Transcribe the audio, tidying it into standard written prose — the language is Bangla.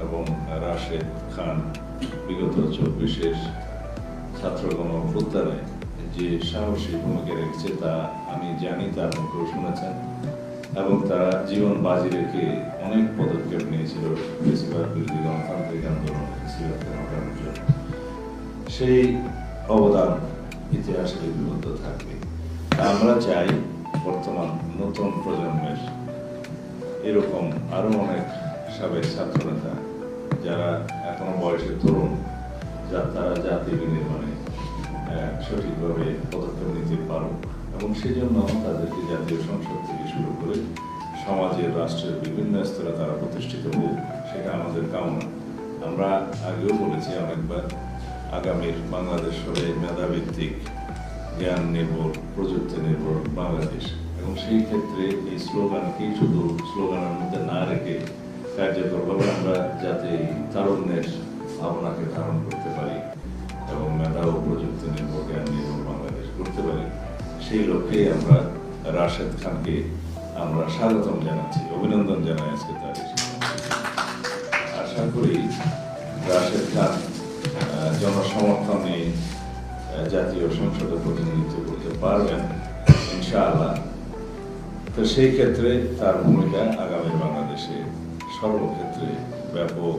এবং রাশেদ খান বিগত 24-এর ছাত্র গণঅভ্যুত্থানে যে সাহসী ভূমিকা রেখেছে তা আমি জানি, তার মুখেও শুনেছেন। এবং তারা জীবন বাজি রেখে অনেক পদক্ষেপ নিয়েছিল বেশিরভাগ বিরোধী গণতান্ত্রিক আন্দোলন ঘটানোর জন্য। সেই অবদান ইতিহাসে লিপিবদ্ধ থাকবে। আমরা চাই বর্তমান নতুন প্রজন্মের এরকম আরো অনেক সাবেক ছাত্রনেতা যারা এখনো বয়সে তরুণ, তারা জাতি বিনির্মাণে সঠিকভাবে পদক্ষেপ নিতে পারুক এবং সেই জন্য তাদেরকে জাতীয় সংসদ থেকে শুরু করে সমাজের, রাষ্ট্রের বিভিন্ন স্তরে তারা প্রতিষ্ঠিত হোক, সেটা আমাদের কামনা। আমরা আগেও বলেছি অনেকবার, আগামীর বাংলাদেশ হবে মেধাভিত্তিক, জ্ঞান নির্ভর, প্রযুক্তি নির্ভর বাংলাদেশ। এবং সেই ক্ষেত্রে এই স্লোগানকেই শুধু স্লোগানের মধ্যে না রেখে কার্যকরভাবে আমরা যাতে তারুণ্যের ভাবনাকে ধারণ করতে পারি এবং মেধা ও প্রযুক্তি নির্ভর, জ্ঞান নির্ভর বাংলাদেশ করতে পারি, সেই লক্ষ্যেই আমরা রাশেদ খানকে আমরা স্বাগতম জানাচ্ছি, অভিনন্দন জানাই আজকে তার। আশা করি রাশেদ খান জনসমর্থন নিয়ে জাতীয় সংসদে প্রতিনিধিত্ব করতে পারবেন ইনশাআল্লাহ। তো সেই ক্ষেত্রে তার ভূমিকা আগামী বাংলাদেশে সর্বক্ষেত্রে ব্যাপক